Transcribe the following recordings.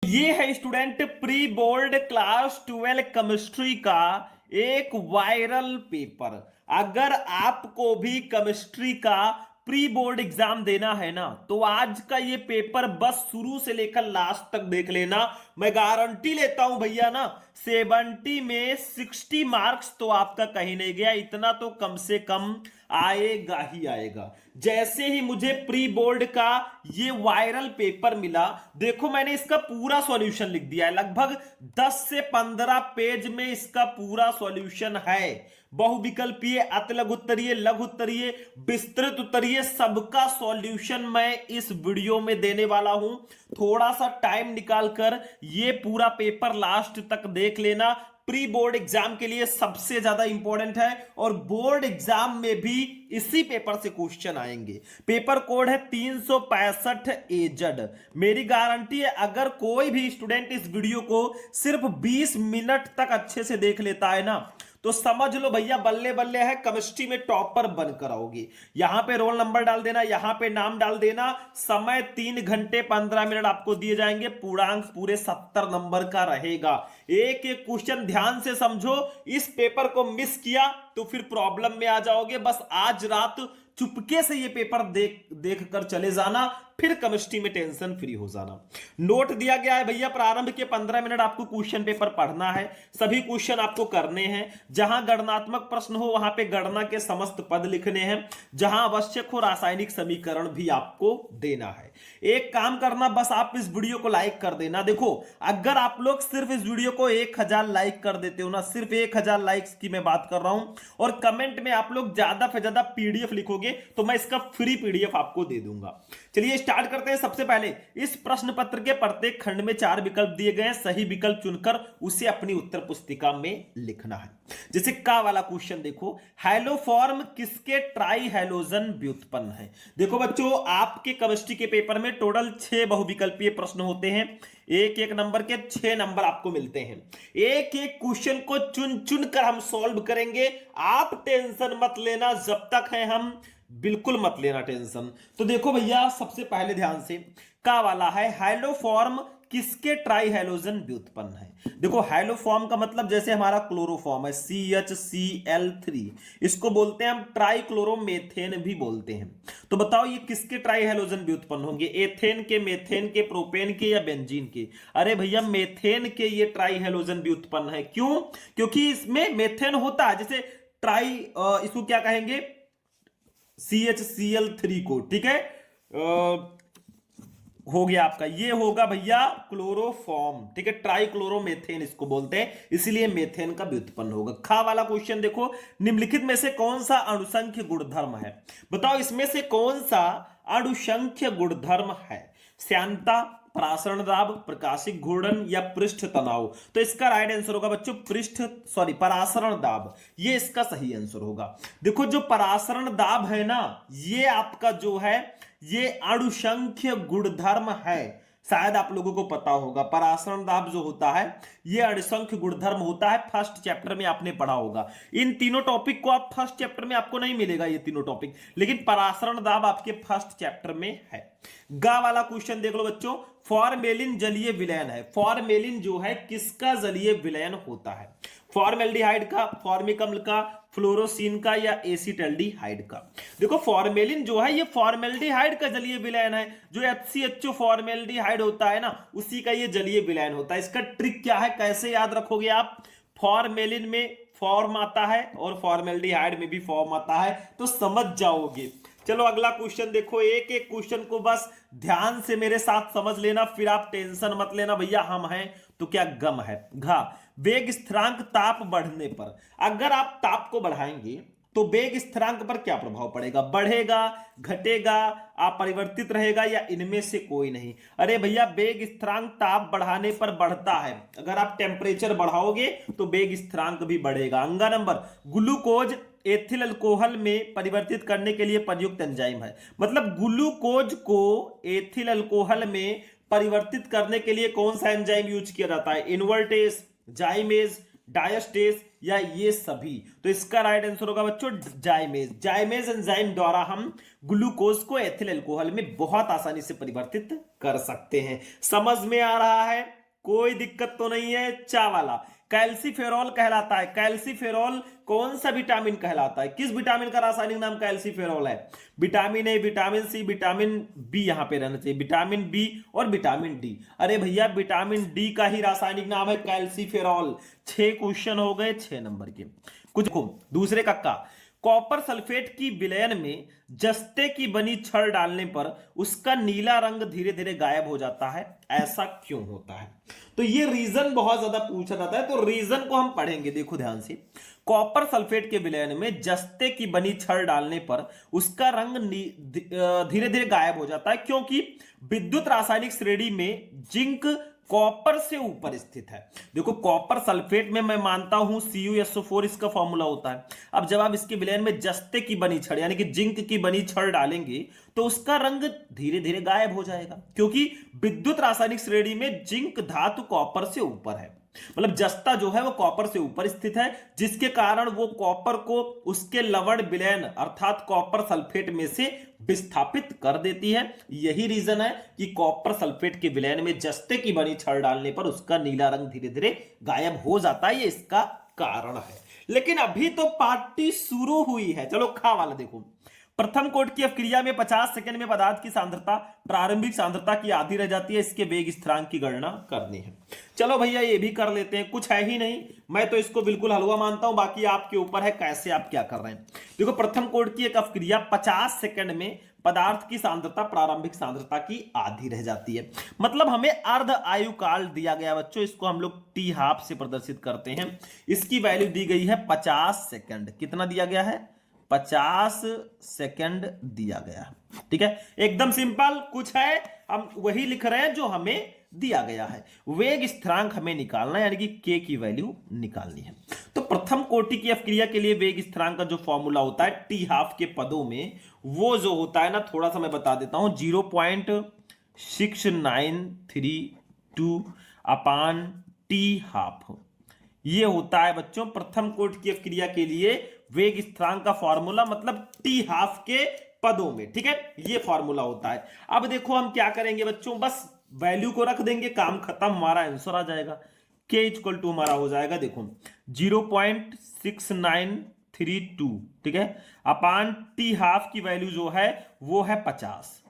ये है student pre board class 12 chemistry का एक वायरल पेपर। अगर आपको भी केमिस्ट्री का प्री बोर्ड एग्जाम देना है ना, तो आज का ये पेपर बस शुरू से लेकर लास्ट तक देख लेना। मैं गारंटी लेता हूं भैया ना, 70 में 60 मार्क्स तो आपका कहीं नहीं गया, इतना तो कम से कम आएगा ही आएगा। जैसे ही मुझे प्री बोर्ड का ये वायरल पेपर मिला, देखो मैंने इसका पूरा सॉल्यूशन लिख दिया है। लगभग 10 से 15 पेज में इसका पूरा सॉल्यूशन है। बहुविकल्पीय, अतिलघु उत्तरीय, लघु उत्तरीय, विस्तृत उत्तरीय, सबका सॉल्यूशन मैं इस वीडियो में देने वाला हूं। थोड़ा सा टाइम निकालकर ये पूरा पेपर लास्ट तक देख लेना। प्री बोर्ड एग्जाम के लिए सबसे ज्यादा इंपॉर्टेंट है और बोर्ड एग्जाम में भी इसी पेपर से क्वेश्चन आएंगे। पेपर कोड है 365 एजड। मेरी गारंटी है अगर कोई भी स्टूडेंट इस वीडियो को सिर्फ 20 मिनट तक अच्छे से देख लेता है ना, तो समझ लो भैया बल्ले बल्ले है, केमिस्ट्री में टॉपर बनकर आओगे। यहां पे रोल नंबर डाल देना, यहां पे नाम डाल देना। समय 3 घंटे 15 मिनट आपको दिए जाएंगे। पूर्णांक पूरे 70 नंबर का रहेगा। एक एक क्वेश्चन ध्यान से समझो। इस पेपर को मिस किया तो फिर प्रॉब्लम में आ जाओगे। बस आज रात चुपके से ये पेपर देख कर चले जाना, फिर केमिस्ट्री में टेंशन फ्री हो जाना। नोट दिया गया है भैया, प्रारंभ के 15 मिनट आपको क्वेश्चन पेपर पढ़ना है। सभी क्वेश्चन आपको करने हैं। जहां गणनात्मक प्रश्न हो वहां पे गणना के समस्त पद लिखने हैं। जहां आवश्यक हो रासायनिक समीकरण भी आपको देना है। एक काम करना, बस आप इस वीडियो को लाइक कर देना। देखो अगर आप लोग सिर्फ इस वीडियो को 1000 लाइक कर देते हो ना, सिर्फ 1000 लाइक्स की मैं बात कर रहा हूं, और कमेंट में आप लोग ज्यादा से ज्यादा पीडीएफ लिखोगे तो मैं इसका फ्री पीडीएफ आपको दे दूंगा। चलिए स्टार्ट करते हैं। सबसे पहले इस प्रश्न पत्र के प्रत्येक खंड में 4 विकल्प दिए गए हैं। सही विकल्प चुनकर उसे अपनी उत्तर पुस्तिका में लिखना है। जैसे का वाला क्वेश्चन देखो, हैलोफॉर्म किसके ट्राई हैलोजन व्युत्पन्न है। देखो बच्चों, आपके केमिस्ट्री के पेपर में टोटल 6 बहुविकल्पीय प्रश्न होते हैं। एक एक नंबर के 6 नंबर आपको मिलते हैं। एक एक क्वेश्चन को चुन चुन कर हम सॉल्व करेंगे। आप टेंशन मत लेना, जब तक है हम बिल्कुल मत लेना टेंशन। तो देखो भैया, सबसे पहले ध्यान से का वाला है, हैलोफॉर्म किसके ट्राई हैलोजन व्युत्पन्न है। देखो हैलोफॉर्म का मतलब जैसे हमारा क्लोरोफॉर्म है CHCl3, इसको बोलते हैं हम ट्राइक्लोरोमेथेन भी बोलते हैं। तो बताओ ये किसके ट्राई हैलोजन व्युत्पन्न होंगे, एथेन के, मेथेन के, प्रोपेन के या बेंजीन के। अरे भैया मेथेन के ये ट्राई हैलोजन व्युत्पन्न है। क्यों? क्योंकि इसमें मेथेन होता है। जैसे ट्राई, इसको क्या कहेंगे, CHCl3 को, ठीक है। हो गया आपका, ये होगा भैया क्लोरोफॉर्म, ठीक है। ट्राइक्लोरोमेथेन इसको बोलते हैं, इसलिए मेथेन का व्युत्पन्न होगा। खा वाला क्वेश्चन देखो, निम्नलिखित में से कौन सा अणुसंख्य गुणधर्म है। बताओ इसमें से कौन सा अणुसंख्य गुणधर्म है। श्यानता, परासरण दाब, प्रकाशिक घूर्णन या पृष्ठ तनाव। तो इसका राइट आंसर होगा बच्चों परासरण दाब। ये इसका सही आंसर होगा। देखो जो परासरण दाब है ना, ये आपका जो है ये अणुसंख्य गुणधर्म है। शायद आप लोगों को पता होगा, परासरण दाब जो होता है ये अणुसंख्य गुणधर्म होता है। फर्स्ट चैप्टर में आपने पढ़ा होगा। इन तीनों टॉपिक को आप फर्स्ट चैप्टर में आपको नहीं मिलेगा ये तीनों टॉपिक, लेकिन परासरण दाब आपके फर्स्ट चैप्टर में है। गा वाला क्वेश्चन देख लो बच्चों, फॉर्मेलिन जलीय विलयन है। फॉर्मेलिन जो है किसका जलीय विलयन होता है। फॉर्मेल्डिहाइड का, फॉर्मिक अम्ल का, फ्लोरोसिन का या एसिटल्डिहाइड का। देखो फॉर्मेलिन जो है ये फॉर्मेल्डिहाइड का जलीय विलयन है। जो HCHO फॉर्मेल्डिहाइड होता है ना, उसी का ये जलीय विलयन होता है। इसका ट्रिक क्या है, कैसे याद रखोगे आप। फॉर्मेलिन में फॉर्म आता है और फॉर्मेल्डिहाइड में भी फॉर्म आता है, तो समझ जाओगे। चलो अगला क्वेश्चन देखो, एक एक क्वेश्चन को बस ध्यान से मेरे साथ समझ लेना, फिर आप टेंशन मत लेना भैया हम हैं तो क्या गम है। घा, वेग स्थिरांक ताप बढ़ने पर, अगर आप ताप को बढ़ाएंगे तो वेग स्थिरांक पर क्या प्रभाव पड़ेगा। बढ़ेगा, घटेगा, अपरिवर्तित रहेगा या इनमें से कोई नहीं। अरे भैया वेग स्थिरांक ताप बढ़ाने पर बढ़ता है। अगर आप टेम्परेचर बढ़ाओगे तो वेग स्थिरांक भी बढ़ेगा। अंगा नंबर, ग्लूकोज एथिल अल्कोहल में परिवर्तित करने के लिए प्रयुक्त एंजाइम है। मतलब ग्लूकोज को एथिल अल्कोहल में परिवर्तित करने के लिए कौन सा एंजाइम यूज किया जाता है। इन्वर्टेस, जाइमेज, डायस्टेस या ये सभी? तो इसका राइट आंसर होगा बच्चों जाइमेज। जाइमेज एंजाइम द्वारा हम ग्लूकोज को एथिल अल्कोहल में बहुत आसानी से परिवर्तित कर सकते हैं। समझ में आ रहा है? कोई दिक्कत तो नहीं है? चावला कैल्सीफेरॉल कहलाता है। कैल्सीफेरॉल कौन सा विटामिन कहलाता है? किस विटामिन का रासायनिक नाम कैल्सीफेरॉल है? Vitamin A, vitamin C, vitamin B, यहां पे रहना चाहिए विटामिन बी और विटामिन डी। अरे भैया विटामिन डी का ही रासायनिक नाम है कैल्सीफेरॉल। 6 क्वेश्चन हो गए 6 नंबर के। कुछ दूसरे कक्का, कॉपर सल्फेट की विलयन में जस्ते की बनी छड़ डालने पर उसका नीला रंग धीरे धीरे गायब हो जाता है, ऐसा क्यों होता है? तो ये रीजन बहुत ज्यादा पूछा जाता है, तो रीजन को हम पढ़ेंगे। देखो ध्यान से, कॉपर सल्फेट के विलयन में जस्ते की बनी छड़ डालने पर उसका रंग धीरे धीरे गायब हो जाता है, क्योंकि विद्युत रासायनिक श्रेणी में जिंक कॉपर से ऊपर स्थित है। देखो कॉपर सल्फेट में मैं मानता हूं CuSO4 इसका फॉर्मूला होता है। अब जब आप इसके विलयन में जस्ते की बनी छड़ यानी कि जिंक की बनी छड़ डालेंगे तो उसका रंग धीरे धीरे गायब हो जाएगा, क्योंकि विद्युत रासायनिक श्रेणी में जिंक धातु कॉपर से ऊपर है। मतलब जस्ता जो है वो कॉपर से ऊपर स्थित है, जिसके कारण वो कॉपर को उसके लवण विलयन अर्थात कॉपर सल्फेट में से विस्थापित कर देती है। यही रीजन है कि कॉपर सल्फेट के विलयन में जस्ते की बनी छड़ डालने पर उसका नीला रंग धीरे धीरे गायब हो जाता है। ये इसका कारण है। लेकिन अभी तो पार्टी शुरू हुई है। चलो खा वाला देखो। प्रथम कोट की अवक्रिया में 50 सेकंड में पदार्थ की सांद्रता प्रारंभिक सांद्रता की आधी रह जाती है। इसके वेग स्थिरांक की गणना करनी है। चलो भैया ये भी कर लेते हैं, कुछ है ही नहीं। मैं तो इसको बिल्कुल हलवा मानता हूं, बाकी आपके ऊपर है कैसे आप क्या कर रहे हैं। देखो प्रथम कोट की एक अवक्रिया 50 सेकंड में पदार्थ की सांद्रता प्रारंभिक सांद्रता की आधी रह जाती है। मतलब हमें अर्ध आयु काल दिया गया बच्चों, इसको हम लोग टी हाफ से प्रदर्शित करते हैं। इसकी वैल्यू दी गई है 50 सेकंड। कितना दिया गया है? 50 सेकंड दिया गया। ठीक है, एकदम सिंपल। कुछ है हम वही लिख रहे हैं जो हमें दिया गया है। वेग स्थिरांक हमें निकालना है, यानी कि के की वैल्यू निकालनी है। तो प्रथम कोटि की अपक्रिया के लिए वेग स्थिरांक का जो फॉर्मूला होता है टी हाफ के पदों में, वो जो होता है ना, थोड़ा सा मैं बता देता हूं, 0.6932 अपान टी हाफ। ये होता है बच्चों प्रथम कोटि की अपक्रिया के लिए वेग स्थिरांक का फॉर्मूला, मतलब टी हाफ के पदों में। ठीक है, ये फॉर्मूला होता है। अब देखो हम क्या करेंगे बच्चों, बस वैल्यू को रख देंगे, काम खत्म, हमारा आंसर आ जाएगा। के इक्वल टू हमारा हो जाएगा देखो 0.6932। ठीक है, अपान टी हाफ की वैल्यू जो है वो है 50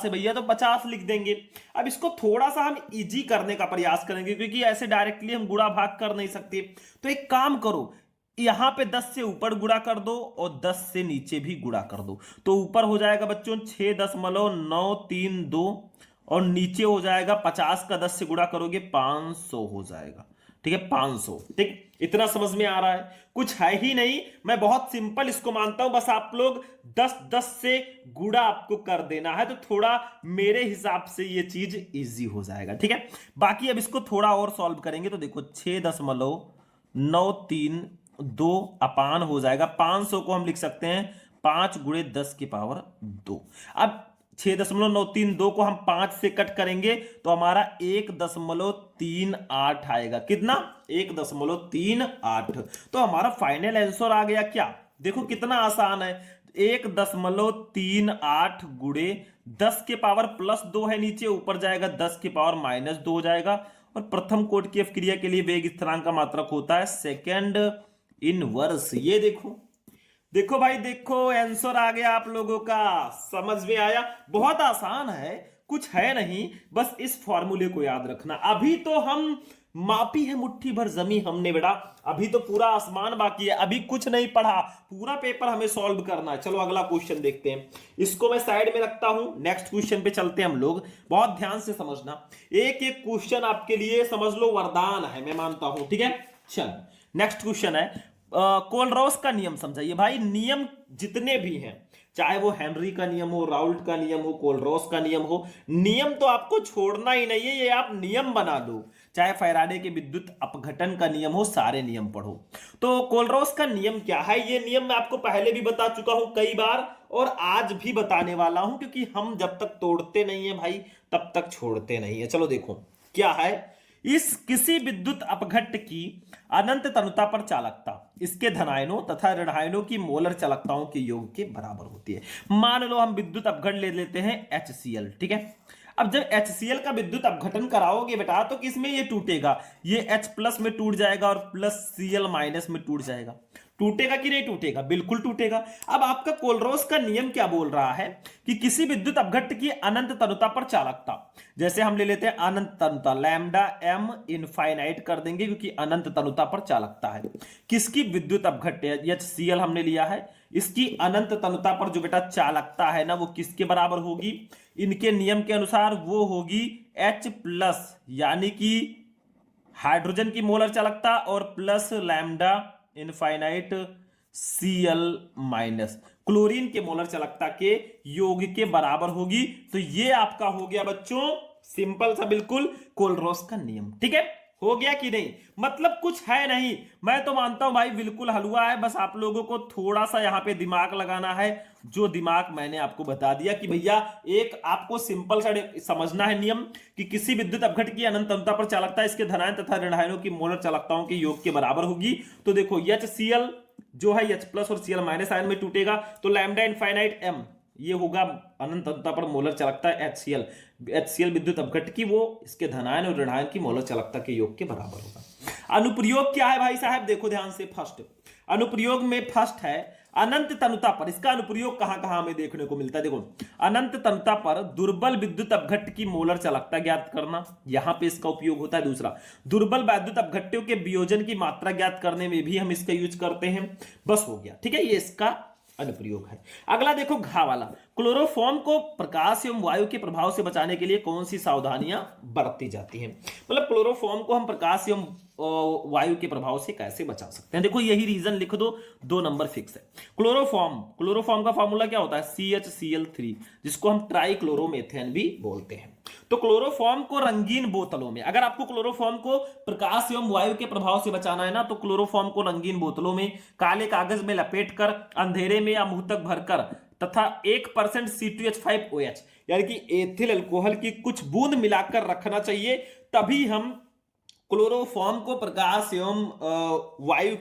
है भैया, तो 50 लिख देंगे। अब इसको थोड़ा सा हम इजी करने का प्रयास करेंगे, क्योंकि ऐसे डायरेक्टली हम गुणा भाग कर नहीं सकते। तो एक काम करो, यहां पे 10 से ऊपर गुणा कर दो और 10 से नीचे भी गुणा कर दो। तो ऊपर हो जाएगा बच्चों 6.932 और नीचे हो जाएगा 50 का 10 से गुणा करोगे 500 हो जाएगा। ठीक है, 500। ठीक, इतना समझ में आ रहा है? कुछ है ही नहीं, मैं बहुत सिंपल इसको मानता हूं। बस आप लोग 10 से गुणा आपको कर देना है, तो थोड़ा मेरे हिसाब से ये चीज इजी हो जाएगा। ठीक है, बाकी अब इसको थोड़ा और सॉल्व करेंगे। तो देखो 6.932 अपान हो जाएगा 500 को हम लिख सकते हैं 5 गुणे 10 की पावर 2। अब 6.932 को हम 5 से कट करेंगे तो हमारा 1.38 आएगा। कितना? 1.38। तो हमारा फाइनल आंसर आ गया क्या? देखो कितना आसान है। 1.38 गुणे 10 के पावर प्लस 2 है नीचे, ऊपर जाएगा 10 के पावर माइनस 2 हो जाएगा। और प्रथम कोटि की अपक्रिया के लिए वेग स्थिरांक का मात्रक होता है सेकेंड इनवर्स। ये देखो देखो भाई, देखो आंसर आ गया आप लोगों का। समझ में आया? बहुत आसान है, कुछ है नहीं, बस इस फॉर्मूले को याद रखना। अभी तो हम मापी है मुट्ठी भर जमी हमने बेटा, अभी तो पूरा आसमान बाकी है। अभी कुछ नहीं पढ़ा, पूरा पेपर हमें सॉल्व करना है। चलो अगला क्वेश्चन देखते हैं, इसको मैं साइड में रखता हूं, नेक्स्ट क्वेश्चन पे चलते हैं हम लोग। बहुत ध्यान से समझना, एक एक क्वेश्चन आपके लिए समझ लो वरदान है, मैं मानता हूं। ठीक है, चल नेक्स्ट क्वेश्चन है कोलरॉस का नियम समझाइए भाई। नियम जितने भी हैं, चाहे वो हेनरी का नियम हो, राउल्ट का नियम हो, कोलरॉस का नियम हो, नियम तो आपको छोड़ना ही नहीं है, ये आप नियम बना लो। चाहे फैराडे के विद्युत अपघटन का नियम हो, सारे नियम पढ़ो। तो कोलरॉस का नियम क्या है? ये नियम मैं आपको पहले भी बता चुका हूं कई बार, और आज भी बताने वाला हूं, क्योंकि हम जब तक तोड़ते नहीं है भाई तब तक छोड़ते नहीं है। चलो देखो क्या है इस किसी विद्युत अपघट्ट की अनंत तनुता पर चालकता इसके धनायनों तथा ऋणायनों की मोलर चालकताओं के योग के बराबर होती है। मान लो हम विद्युत अपघट्ट ले लेते हैं HCl, ठीक है। अब जब HCl का विद्युत अपघटन कराओगे बेटा तो किसमें ये टूटेगा, ये H प्लस में टूट जाएगा और प्लस Cl माइनस में टूट जाएगा। टूटेगा कि नहीं टूटेगा, बिल्कुल टूटेगा। अब आपका कोलरोस का नियम क्या बोल रहा है कि किसी विद्युत अपघट्ट की अनंत तनुता पर चालकता, जैसे हम ले लेते हैं अनंत तनुता, लैम्डा m इनफाइनाइट कर देंगे क्योंकि अनंत तनुता पर चालकता है। किसकी विद्युत अपघट्ट है, HCl हमने लिया है, इसकी अनंत तनुता पर जो बेटा चालकता है ना वो किसके बराबर होगी, इनके नियम के अनुसार वो होगी H प्लस यानी कि हाइड्रोजन की मोलर चालकता और plus lambda infinite Cl minus chlorine के मोलर चालकता के योग के बराबर होगी। तो ये आपका हो गया बच्चों सिंपल सा बिल्कुल कोलरोस का नियम, ठीक है। हो गया कि नहीं, मतलब कुछ है नहीं, मैं तो मानता हूं भाई बिल्कुल हलवा है, बस आप लोगों को थोड़ा सा यहां पे दिमाग लगाना है। जो दिमाग मैंने आपको बता दिया कि भैया एक आपको सिंपल सा समझना है नियम कि किसी विद्युत अपघट्ट की अनंत तनुता पर चालकता इसके धनायन तथा ऋणायनों की मोलर चालकताओं के योग के बराबर होगी। तो देखो HCl जो है H प्लस और Cl माइनस आयन में टूटेगा तो लैम्डा इनफाइनाइट m ये होगा अनंत तनुता पर मोलर चालकता है HCl विद्युत अपघट्ट की, वो इसके धनायन और ऋणायन की मोलर चालकता के योग के बराबर होगा। अनुप्रयोग क्या है भाई साहब, देखो ध्यान से। फर्स्ट अनुप्रयोग में फर्स्ट है अनंत तनुता पर, इसका अनुप्रयोग कहां कहां हमें देखने को मिलता है, देखो अनंत तनुता पर दुर्बल विद्युत अपघट्ट की मोलर चालकता ज्ञात करना, यहां पे इसका उपयोग होता है। दूसरा दुर्बल विद्युत अपघट्टों के वियोजन की मात्रा ज्ञात करने में भी हम इसका यूज करते हैं। बस हो गया, ठीक है, ये इसका अनुप्रयोग है। अगला देखो घा वाला, क्लोरोफॉर्म को प्रकाश एवं वायु के प्रभाव से बचाने के लिए कौन सी सावधानियां बरती जाती हैं, मतलब क्लोरोफॉर्म को हम प्रकाश एवं वायु के प्रभाव से कैसे बचा सकते हैं। देखो यही रीजन लिख दो, 2 नंबर फिक्स है। क्लोरोफॉर्म का फॉर्मूला क्या होता है, CHCl3, जिसको हम ट्राइक्लोरोमेथेन भी बोलते हैं। तो क्लोरोफॉर्म को रंगीन बोतलों में, अगर आपको क्लोरोफॉर्म को प्रकाश एवं वायु के प्रभाव से बचाना है ना तो क्लोरोफॉर्म को रंगीन बोतलों में काले कागज में लपेटकर अंधेरे में या मुंह तक भरकर तथा 1% C2H5OH यानी कि एथिल अल्कोहल की कुछ बूंद मिलाकर रखना चाहिए, तभी हम क्लोरोफॉर्म को प्रकाश एवं वायु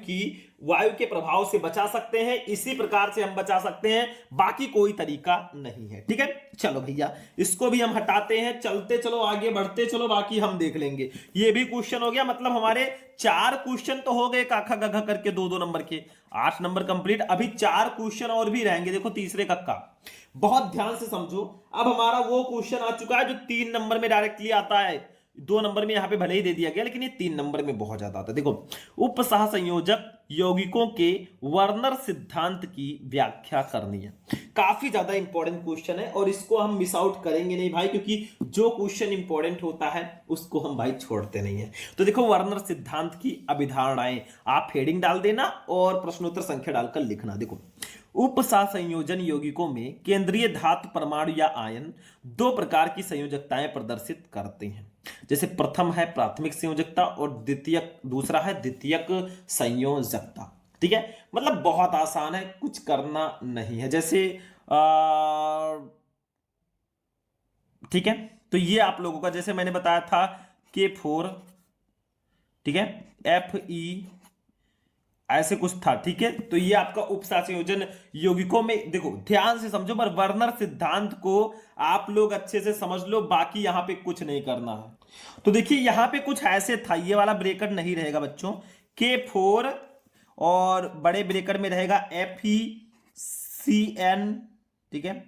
के प्रभाव से बचा सकते हैं। इसी प्रकार से हम बचा सकते हैं, बाकी कोई तरीका नहीं है, ठीक है। चलो भैया इसको भी हम हटाते हैं, चलते चलो आगे बढ़ते चलो, बाकी हम देख लेंगे। ये भी क्वेश्चन हो गया, मतलब हमारे 4 क्वेश्चन तो हो गए काखा गघा करके 2-2 नंबर के, 8 नंबर कंप्लीट। अभी 4 क्वेश्चन और भी रहेंगे। देखो तीसरे कक्का, बहुत ध्यान से समझो। अब हमारा वो क्वेश्चन आ चुका है जो 3 नंबर में डायरेक्टली आता है, 2 नंबर में यहां पे भले ही दे दिया गया लेकिन ये 3 नंबर में बहुत ज्यादा आता है। देखो उप सहसंयोजक यौगिकों के वर्नर सिद्धांत की व्याख्या करनी है। काफी ज्यादा इंपॉर्टेंट क्वेश्चन है और इसको हम मिस आउट करेंगे नहीं भाई, क्योंकि जो क्वेश्चन इंपॉर्टेंट होता है उसको हम भाई छोड़ते नहीं है। तो देखो वर्नर सिद्धांत की अभिधारणाएं, आप हेडिंग डाल देना और प्रश्नोत्तर संख्या डालकर लिखना। देखो उप सहसंयोजन यौगिकों में केंद्रीय धातु परमाणु या आयन 2 प्रकार की संयोजकताएं प्रदर्शित करते हैं। जैसे प्रथम है प्राथमिक संयोजकता और दूसरा है द्वितीयक संयोजकता, ठीक है। मतलब बहुत आसान है, कुछ करना नहीं है। जैसे ठीक है, तो ये आप लोगों का जैसे मैंने बताया था K4, ठीक है, Fe ऐसे कुछ था, ठीक है। तो ये आपका उपसंयोजन यौगिकों में, देखो ध्यान से समझो, पर वर्नर सिद्धांत को आप लोग अच्छे से समझ लो, बाकी यहां पे कुछ नहीं करना है। तो देखिए यहां पे कुछ ऐसे था, ये वाला ब्रेकेट नहीं रहेगा बच्चों, K4 और बड़े ब्रेकेट में रहेगा FeCN, ठीक है,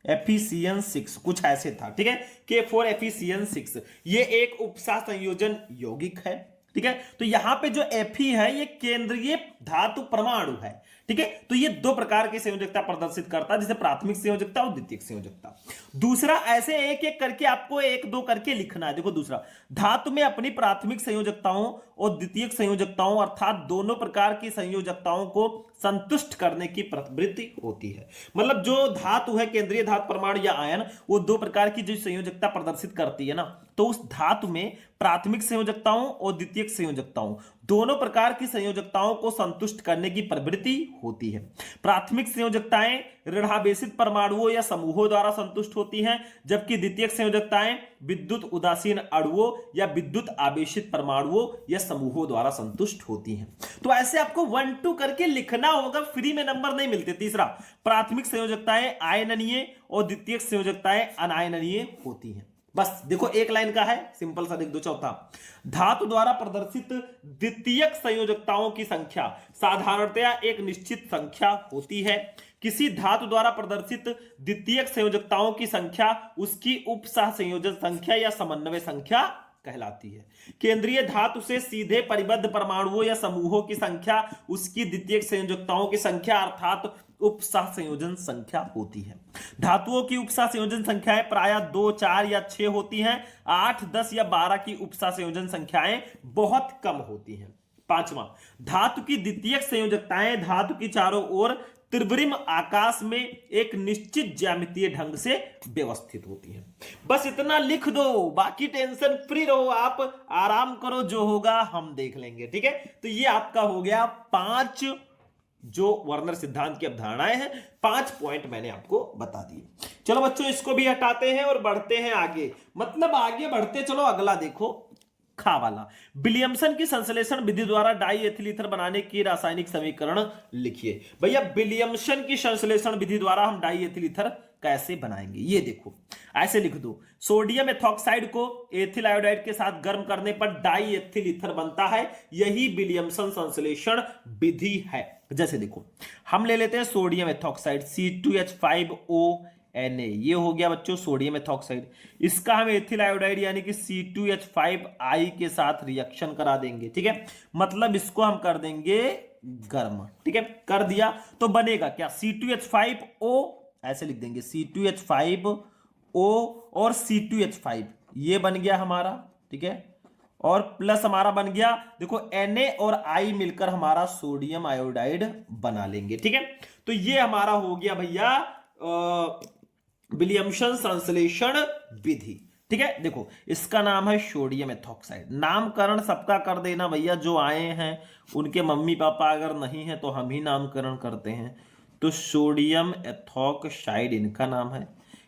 FeCN6 कुछ ऐसे था, ठीक है, K4 FeCN6 ये एक उपसंयोजन यौगिक है, ठीक है। तो यहां पे जो Fe है ये केंद्रीय धातु परमाणु है, ठीक है। तो ये 2 प्रकार की संयोजकता प्रदर्शित करता है, जैसे प्राथमिक संयोजकता और द्वितीयक संयोजकता। दूसरा ऐसे एक एक करके आपको 1-2 करके लिखना है। देखो दूसरा, धातु में अपनी प्राथमिक संयोजकताओं और द्वितीयक संयोजकताओं अर्थात दोनों प्रकार की संयोजकताओं को संतुष्ट करने की प्रवृत्ति होती है। मतलब जो धातु है केंद्रीय धातु परमाणु या आयन, वो 2 प्रकार की जो संयोजकता प्रदर्शित करती है ना, तो उस धातु में प्राथमिक संयोजकताओं और द्वितीयक संयोजकताओं दोनों प्रकार की संयोजकताओं को संतुष्ट करने की प्रवृत्ति होती है। प्राथमिक संयोजकताएं ऋणावेशित परमाणुओं या समूहों द्वारा संतुष्ट होती हैं, जबकि द्वितीयक संयोजकताएं विद्युत उदासीन अणुओं या विद्युत आवेशित परमाणुओं या समूहों द्वारा संतुष्ट होती हैं। तो ऐसे आपको 1 2 करके लिखना होगा, फ्री में नंबर नहीं मिलते। तीसरा, प्राथमिक संयोजकताएं आयननीय और द्वितीयक संयोजकताएं अनायनीय होती हैं। बस देखो एक लाइन का है, सिंपल सा लिख दो। चौथा, धातु द्वारा प्रदर्शित द्वितीयक संयोजकताओं की संख्या साधारणतया एक निश्चित संख्या होती है। किसी धातु द्वारा प्रदर्शित द्वितीयक संयोजकताओं की संख्या उसकी उपसह संयोजन संख्या या समन्वय संख्या कहलाती है। केंद्रीय धातु से सीधे परिबद्ध परमाणुओं या समूहों की संख्या उसकी द्वितीयक संयोजकताओं की संख्या अर्थात उपसह संयोजन संख्या होती है। धातुओं की उपसह संयोजन संख्याएं प्रायः 2, 4 या 6 होती हैं। 8, 10 या 12 की उपसह संयोजन संख्याएं बहुत कम होती हैं। पांचवा, धातु की द्वितीयक संयोजकताएं धातु की चारों ओर त्रिविम आकाश में एक निश्चित ज्यामितीय ढंग से व्यवस्थित होती है। बस इतना लिख दो, बाकी टेंशन फ्री रहो, आप आराम करो, जो होगा हम देख लेंगे। ठीक है, तो ये आपका हो गया 5 जो वर्नर सिद्धांत की अवधारणाएं हैं, 5 पॉइंट मैंने आपको बता दिए। चलो बच्चों, इसको भी हटाते हैं और बढ़ते हैं आगे, मतलब आगे बढ़ते चलो। अगला देखो, खा वाला, विलियमसन की संश्लेषण विधि द्वारा डाई एथिल ईथर बनाने की रासायनिक समीकरण लिखिए। भैया विलियमसन की संश्लेषण विधि द्वारा हम डाई एथिल ईथर कैसे बनाएंगे, ये देखो ऐसे लिख दो। सोडियम एथॉक्साइड को एथिल आयोडाइड के साथ गर्म करने पर डाई एथिल ईथर बनता है, यही विलियमसन संश्लेषण विधि है। जैसे देखो, हम ले लेते हैं सोडियम एथॉक्साइड C2H5O Na, ये हो गया बच्चों सोडियम एथॉक्साइड। इसका हम एथिल आयोडाइड यानी कि C2H5I के साथ रिएक्शन करा देंगे। ठीक है, मतलब इसको हम कर देंगे गर्म। ठीक है, कर दिया तो बनेगा क्या, C2H5O, ऐसे लिख देंगे C2H5O और C2H5, ये बन गया हमारा। ठीक है, और प्लस हमारा बन गया, देखो Na और I मिलकर हमारा सोडियम आयोडाइड बना लेंगे। ठीक है, तो ये हमारा हो गया भैया विलियमसन संश्लेषण विधि। ठीक है, देखो इसका नाम है सोडियम एथॉक्साइड। नामकरण सबका कर देना भैया, जो आए हैं उनके मम्मी पापा अगर नहीं है तो हम ही नामकरण करते हैं। तो सोडियम एथॉक्साइड इनका नाम है।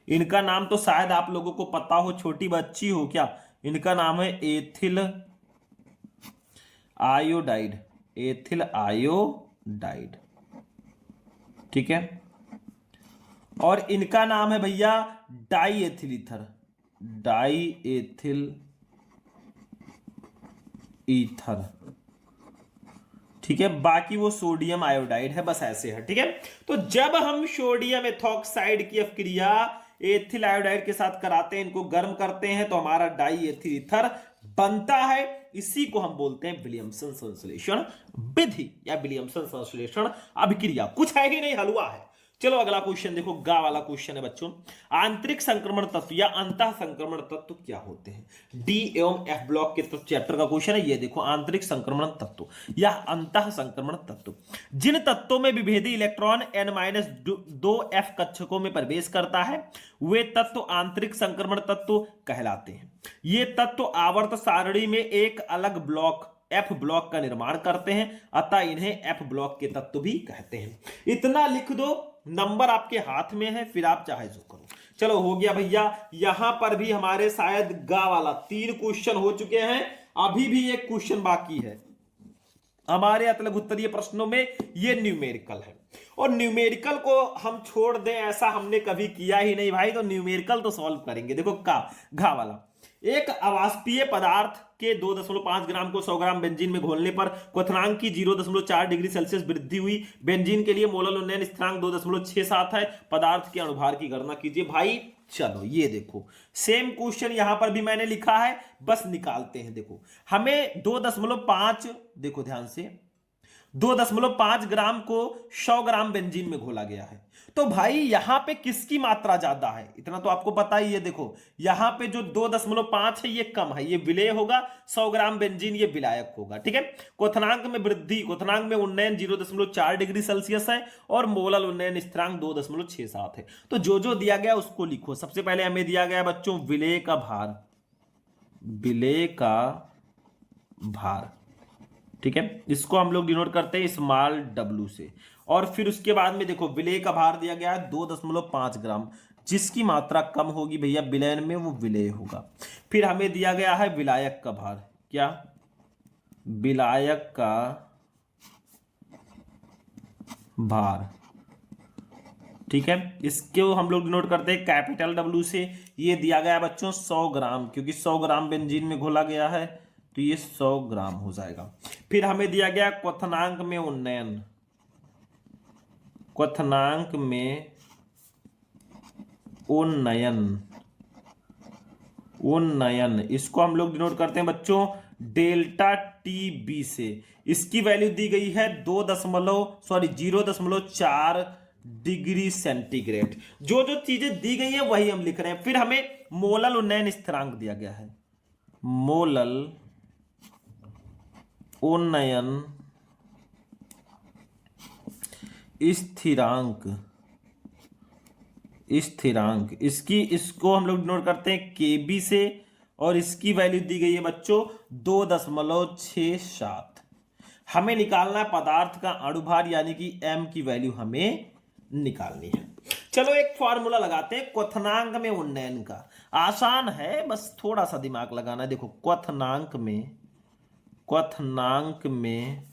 इनका नाम तो शायद आप लोगों को पता हो, छोटी बच्ची हो क्या, इनका नाम है एथिल आयोडाइड, एथिल आयोडाइड। ठीक है, और इनका नाम है भैया die ethyl ether, die ethyl ether. ठीक है, बाकी वो सोडियम आयोडाइड है, बस ऐसे है। ठीक है, तो जब हम सोडियम एथॉक्साइड की अपक्रिया एथिल आयोडाइड के साथ कराते हैं, इनको गर्म करते हैं, तो हमारा डाई एथिल ईथर बनता है। इसी को हम बोलते हैं विलियमसन संश्लेषण विधि या विलियमसन संश्लेषण अभिक्रिया। कुछ है ही नहीं, हलवा है। चलो अगला क्वेश्चन देखो, गा वाला क्वेश्चन है बच्चों। आंतरिक संक्रमण तत्व या अंतः संक्रमण तत्व क्या होते हैं? डी एवं एफ ब्लॉक के चैप्टर का क्वेश्चन है। ये देखो, आंतरिक संक्रमण तत्व या अंतः संक्रमण तत्व, जिन तत्वों में विभेदी इलेक्ट्रॉन N-2F कक्षकों में प्रवेश करता है, वे तत्व आंतरिक संक्रमण तत्व कहलाते हैं। ये तत्व आवर्त सारणी में एक अलग ब्लॉक F ब्लॉक का निर्माण करते हैं, अतः इन्हें F ब्लॉक के तत्व भी कहते हैं। इतना लिख दो, नंबर आपके हाथ में है, फिर आप चाहे जो करो। चलो हो गया भैया, यहां पर भी हमारे शायद गा वाला 3 क्वेश्चन हो चुके हैं, अभी भी एक क्वेश्चन बाकी है हमारे अतलग उत्तरीय प्रश्नों में। ये न्यूमेरिकल है, और न्यूमेरिकल को हम छोड़ दें ऐसा हमने कभी किया ही नहीं भाई, तो न्यूमेरिकल तो सॉल्व करेंगे। देखो घा वाला, एक अवाष्पीय पदार्थ के 2.5 ग्राम को 100 ग्राम बेंजीन में घोलने पर क्वथनांक की 0.4 डिग्री सेल्सियस वृद्धि हुई। बेंजीन के लिए मोलल उन्नयन स्थिरांक 2.67 है। पदार्थ के अणुभार की गणना कीजिए। भाई चलो ये देखो, सेम क्वेश्चन यहां पर भी मैंने लिखा है, बस निकालते हैं। देखो हमें 2.5, देखो ध्यान से, 2.5 ग्राम को 100 ग्राम बेंजीन में घोला गया है। तो भाई यहां पे किसकी मात्रा ज्यादा है, इतना तो आपको पता ही है। देखो यहां पे जो 2.5 है ये कम है, ये विलेय होगा। 100 ग्राम बेंजीन ये विलायक होगा। ठीक है, क्वथनांक में वृद्धि, क्वथनांक में उन्नयन 0.4 डिग्री सेल्सियस है, और मोलल उन्नयन स्थिरांक 2.67 है। तो जो जो दिया गया उसको लिखो। सबसे पहले हमें दिया गया बच्चों विलेय का भार, विलेय का भार। ठीक है, इसको हम लोग डिनोट करते हैं स्मॉल w से। और फिर उसके बाद में देखो विलेय का भार दिया गया है 2.5 ग्राम, जिसकी मात्रा कम होगी भैया विलयन में वो विलेय होगा। फिर हमें दिया गया है विलायक का भार, क्या, विलायक का भार, ठीक है, इसको हम लोग डिनोट करते हैं कैपिटल W से। ये दिया गया है बच्चों 100 ग्राम, क्योंकि 100 ग्राम बेंजीन में घोला गया है तो ये 100 ग्राम हो जाएगा। फिर हमें दिया गया क्वथनांक में उन्नयन, क्वथनांक में उन्नयन, उन्नयन, इसको हम लोग डिनोट करते हैं बच्चों डेल्टा TB से। इसकी वैल्यू दी गई है 0.4 डिग्री सेंटीग्रेड। जो जो चीजें दी गई है वही हम लिख रहे हैं। फिर हमें मोलल उन्नयन स्थिरांक दिया गया है, मोलल उन्नयन स्थिरांक, स्थिरांक इसको हम लोग डिनोट करते हैं KB से। और इसकी वैल्यू दी गई है बच्चों 2.67। हमें निकालना है पदार्थ का अणुभार यानी कि m की वैल्यू हमें निकालनी है। चलो एक फॉर्मूला लगाते हैं क्वथनांक में उन्नयन का, आसान है, बस थोड़ा सा दिमाग लगाना है। देखो क्वथनांक में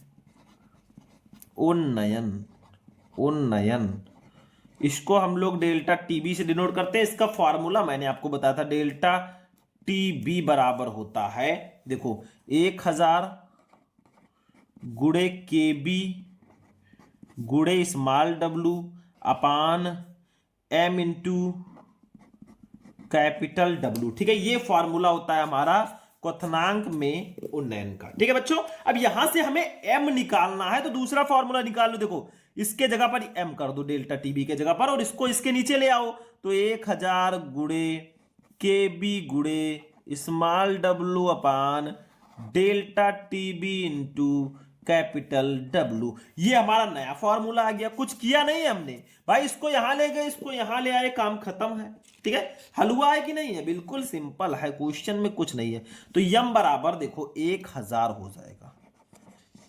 उन्नयन, उन्नयन, इसको हम लोग डेल्टा TB से डिनोट करते हैं। इसका फॉर्मूला मैंने आपको बताया था, डेल्टा TB बराबर होता है, देखो 1000 गुणे KB गुणे स्मॉल w अपान m इंटू कैपिटल W, ठीक है। ये फॉर्मूला होता है हमारा क्वथनांक में उन्नयन का, ठीक है बच्चों। अब यहां से हमें m निकालना है तो दूसरा फॉर्मूला निकाल लो। देखो इसके जगह पर m कर दो डेल्टा TB के जगह पर, और इसको इसके नीचे ले आओ तो 1000 गुणे KB गुणे स्मॉल w अपान delta TB into capital W। ये हमारा नया फॉर्मूला आ गया। कुछ किया नहीं हमने भाई, इसको यहां ले गए, इसको यहां ले आए, काम खत्म है, ठीक है। हलवा है कि नहीं है, बिल्कुल सिंपल है, क्वेश्चन में कुछ नहीं है। तो यम बराबर देखो 1000 हो जाएगा।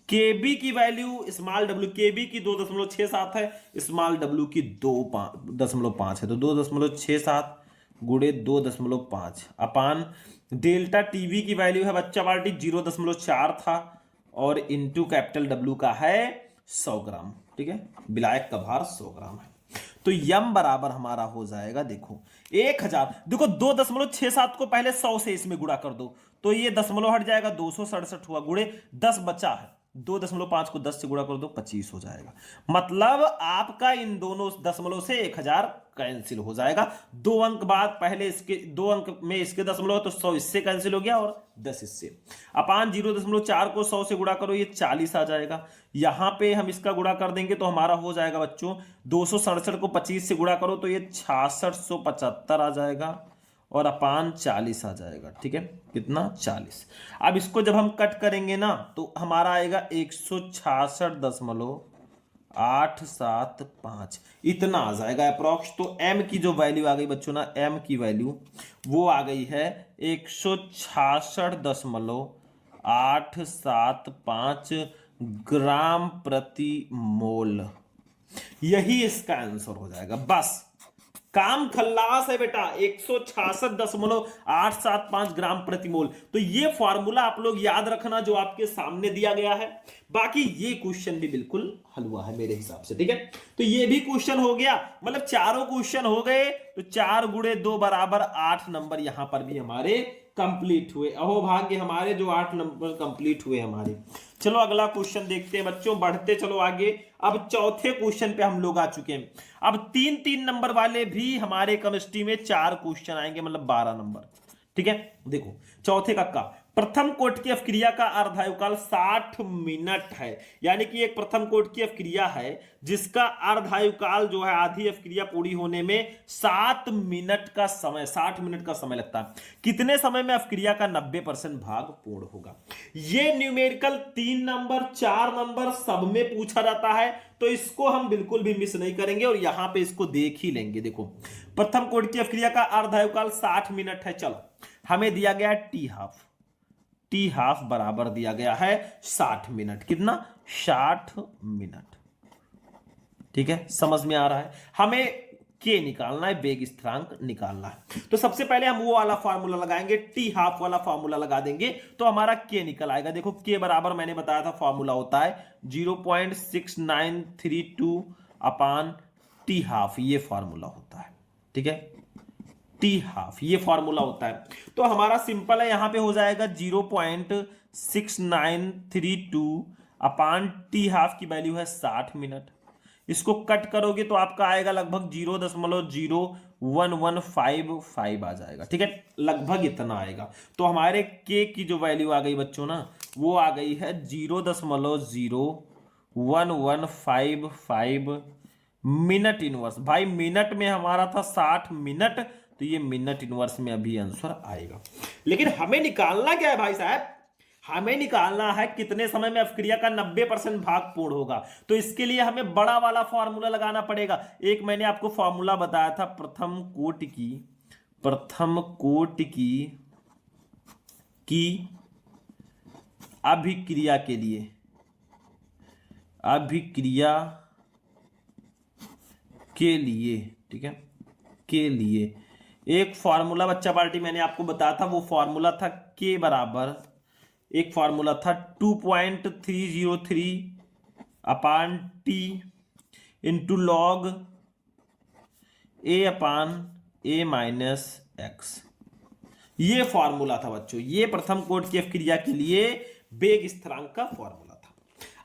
KB की वैल्यू स्मॉल w, KB की 2.67 है, स्मॉल w की 2.5 है, तो 2.67 गुणे 2.5 अपान डेल्टा TB की वैल्यू है बच्चा पार्टी 0.4 था, और इंटू कैपिटल W का है 100 ग्राम, ठीक है। विलायक का भार 100 ग्राम है। तो यम बराबर हमारा हो जाएगा देखो 1000, देखो 2.67 को पहले 100 से इसमें गुणा कर दो तो ये दशमलव हट जाएगा, 267 हुआ, गुणे 10 बचा है, 2.5 को 10 से गुणा कर दो 25 हो जाएगा। मतलब आपका इन दोनों दशमलव से 1000 कैंसिल हो जाएगा। 2 अंक बाद पहले इसके 2 अंक में इसके दशमलव, तो 100 इससे कैंसिल हो गया और 10 इससे। अपान 0.4 को 100 से गुणा करो, ये 40 आ जाएगा। यहां पे हम इसका गुणा कर देंगे तो हमारा हो जाएगा बच्चों 267 को 25 से गुणा करो तो ये 6675 आ जाएगा, और अपान 40 आ जाएगा, ठीक है। कितना 40। अब इसको जब हम कट करेंगे ना तो हमारा आएगा 166.875, इतना आ जाएगा अप्रॉक्स। तो m की जो वैल्यू आ गई बच्चों ना, m की वैल्यू वो आ गई है 166.875 ग्राम प्रति मोल। यही इसका आंसर हो जाएगा। बस काम खल्लास है बेटा, 166.875 ग्राम प्रति मोल। तो ये फॉर्मूला आप लोग याद रखना जो आपके सामने दिया गया है। बाकी ये क्वेश्चन भी बिल्कुल हलवा है मेरे हिसाब से, ठीक है। तो ये भी क्वेश्चन हो गया, मतलब चारों क्वेश्चन हो गए। तो 4 गुणे 2 बराबर 8 नंबर यहां पर भी हमारे कंप्लीट हुए। अहो भाग्य हमारे जो 8 नंबर कंप्लीट हुए हमारे। चलो अगला क्वेश्चन देखते हैं बच्चों, बढ़ते चलो आगे। अब चौथे क्वेश्चन पे हम लोग आ चुके हैं। अब 3-3 नंबर वाले भी हमारे केमिस्ट्री में 4 क्वेश्चन आएंगे, मतलब 12 नंबर, ठीक है। देखो चौथे का प्रथम कोट की अवक्रिया का अर्धायुकाल 60 मिनट है, यानी कि एक प्रथम कोट की अवक्रिया है जिसका अर्धायुकाल जो है, आधी अवक्रिया पूरी होने में 60 मिनट का समय लगता है। कितने समय में अवक्रिया का 90% भाग पूर्ण होगा? ये न्यूमेरिकल 3 नंबर 4 नंबर सब में पूछा जाता है, तो इसको हम बिल्कुल भी मिस नहीं करेंगे और यहां पे इसको देख ही लेंगे। देखो प्रथम कोट की अवक्रिया का अर्धायुकाल 60 मिनट है। चलो हमें दिया गया टी हाफ, टी हाफ बराबर दिया गया है 60 मिनट। कितना? 60 मिनट। ठीक है, समझ में आ रहा है? हमें के निकालना है, वेग स्थिरांक निकालना है। तो सबसे पहले हम वो वाला फार्मूला लगाएंगे, टी हाफ वाला फार्मूला लगा देंगे तो हमारा के निकल आएगा। देखो के बराबर मैंने बताया था फार्मूला होता है 0.6932 अपान टी हाफ, ये फार्मूला होता है। ठीक है, टी हाफ ये फार्मूला होता है। तो हमारा सिंपल है, यहां पे हो जाएगा 0.6932 अपान टी हाफ की वैल्यू है 60 मिनट। इसको कट करोगे तो आपका आएगा लगभग 0.0115 आ जाएगा। ठीक है, लगभग इतना आएगा। तो हमारे के की जो वैल्यू आ गई बच्चों ना, वो आ गई है 0.0115 मिनट इनवर्स। भाई मिनट में हमारा था 60 मिनट, तो ये मिनट इनवर्स में अभी आंसर आएगा। लेकिन हमें निकालना क्या है भाई साहब? हमें निकालना है कितने समय में अभिक्रिया का 90% भाग पूर्ण होगा। तो इसके लिए हमें बड़ा वाला फॉर्मूला लगाना पड़ेगा। एक मैंने आपको फॉर्मूला बताया था प्रथम कोटि की अभिक्रिया के लिए, ठीक है, के लिए एक फॉर्मूला बच्चा पार्टी मैंने आपको बताया था। वो फॉर्मूला था के बराबर, एक फॉर्मूला था 2.303 अपान टी इंटू लॉग ए अपान ए माइनस एक्स। ये फॉर्मूला था बच्चों, ये प्रथम कोटि की अभिक्रिया के लिए वेग स्थिरांक का फॉर्मूला था।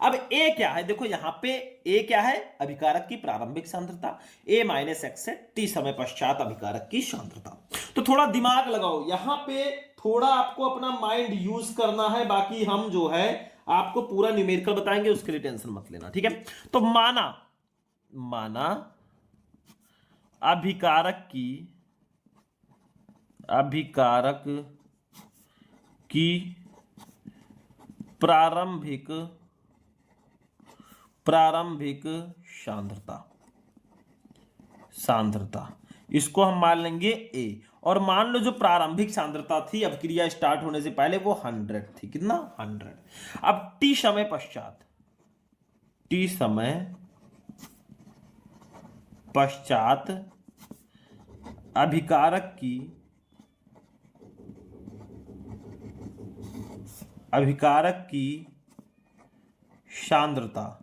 अब ए क्या है? देखो यहां पे ए क्या है? अभिकारक की प्रारंभिक सांद्रता, ए माइनस एक्स है टी समय पश्चात अभिकारक की सांद्रता। तो थोड़ा दिमाग लगाओ, यहां पे थोड़ा आपको अपना माइंड यूज करना है। बाकी हम जो है आपको पूरा न्यूमेरिकल बताएंगे, उसके लिए टेंशन मत लेना। ठीक है, तो माना अभिकारक की प्रारंभिक सांद्रता, इसको हम मान लेंगे ए। और मान लो जो प्रारंभिक सांद्रता थी अभिक्रिया स्टार्ट होने से पहले वो 100 थी। कितना? 100। अब टी समय पश्चात अभिकारक की सांद्रता,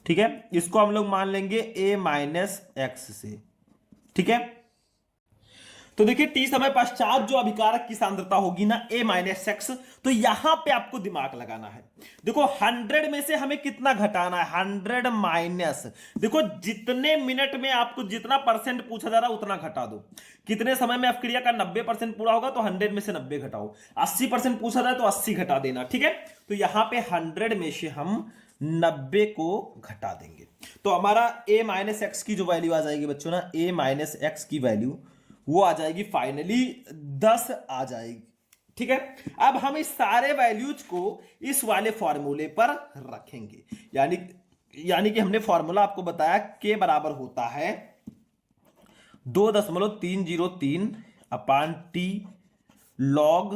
ठीक है, इसको हम लोग मान लेंगे ए माइनस एक्स से। ठीक है, तो देखिए टी समय पश्चात जो अभिकारक की सांद्रता होगी ना ए माइनस एक्स, तो यहां पे आपको दिमाग लगाना है। देखो 100 में से हमें कितना घटाना है? 100 माइनस, देखो जितने मिनट में आपको जितना परसेंट पूछा जा रहा है उतना घटा दो। कितने समय में अभिक्रिया का 90% पूरा होगा, तो 100 में से 90 घटाओ। 80% पूछा जाए तो 80 घटा देना। ठीक है, तो यहां पे 100 में से हम 90 को घटा देंगे, तो हमारा ए माइनस एक्स की जो वैल्यू आ जाएगी बच्चों ना, ए माइनस एक्स की वैल्यू वो आ जाएगी फाइनली 10 आ जाएगी। ठीक है, अब हम इस सारे वैल्यूज को इस वाले फॉर्मूले पर रखेंगे। यानी कि हमने फॉर्मूला आपको बताया के बराबर होता है 2.303 अपान टी लॉग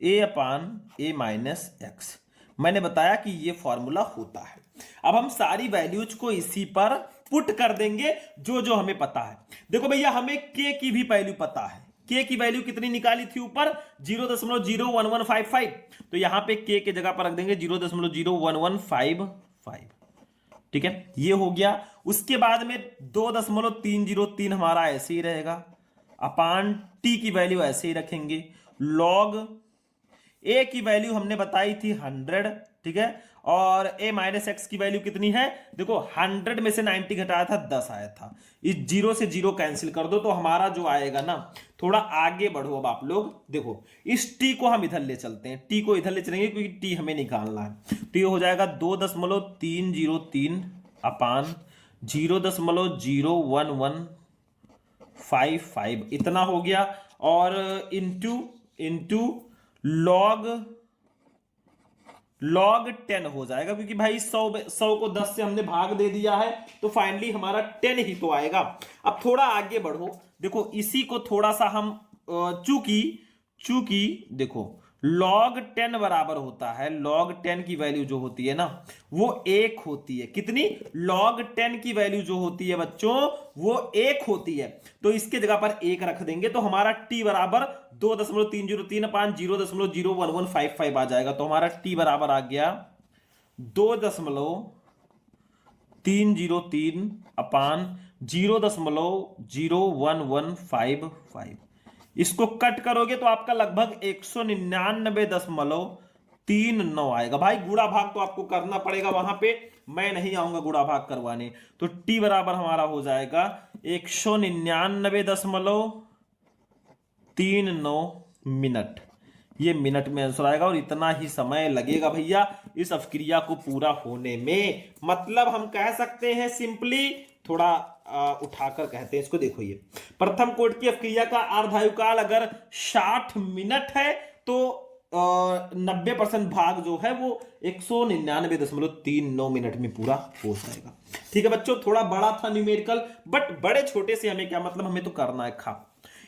ए अपान ए माइनस एक्स। मैंने बताया कि ये फॉर्मूला होता है। अब हम सारी वैल्यूज को इसी पर पुट कर देंगे जो जो हमें पता है। देखो भैया हमें के की भी वैल्यू पता है। के की वैल्यू कितनी निकाली थी ऊपर? 0.01155। तो यहां पे के के जगह पर रख देंगे 0.01155। ठीक है, ये हो गया। उसके बाद में 2.303 हमारा ऐसे ही रहेगा, अपान टी की वैल्यू ऐसे ही रखेंगे, लॉग ए की वैल्यू हमने बताई थी 100। ठीक है, और ए माइनस एक्स की वैल्यू कितनी है? देखो 100 में से 90 घटाया था 10 आया था। इस 0 से 0 कैंसिल कर दो, तो हमारा जो आएगा ना, थोड़ा आगे बढ़ो अब आप लोग। देखो इस टी को हम इधर ले चलते हैं, टी को इधर ले चलेंगे क्योंकि टी हमें निकालना है। टी हो जाएगा 2.303 अपान 0.01155, इतना हो गया। और इंटू लॉग 10 हो जाएगा, क्योंकि भाई 100 को 10 से हमने भाग दे दिया है, तो फाइनली हमारा 10 ही तो आएगा। अब थोड़ा आगे बढ़ो, देखो इसी को थोड़ा सा हम चूंकि चूंकि देखो log 10 बराबर होता है, log 10 की वैल्यू जो होती है ना वो 1 होती है। कितनी? log 10 की वैल्यू जो होती है बच्चों वो 1 होती है। तो इसके जगह पर 1 रख देंगे तो हमारा t बराबर 2.3035 0.01155 आ जाएगा। तो हमारा t बराबर आ गया 2.303 अपान 0.01155। इसको कट करोगे तो आपका लगभग 199.39 आएगा। भाई गुणा भाग तो आपको करना पड़ेगा वहां पे, मैं नहीं आऊंगा गुणा भाग करवाने। तो टी बराबर हमारा हो जाएगा 199.39 मिनट। ये मिनट में आंसर आएगा और इतना ही समय लगेगा भैया इस अवक्रिया को पूरा होने में। मतलब हम कह सकते हैं सिंपली, थोड़ा उठाकर कहते हैं इसको। देखो ये प्रथम कोटि की अवक्रिया का अर्धायुकाल अगर 60 मिनट है तो 90% भाग जो है वो 199.39 मिनट में पूरा हो जाएगा। ठीक है बच्चों, थोड़ा बड़ा था न्यूमेरिकल, बट बड़े छोटे से हमें क्या मतलब, हमें तो करना है। खा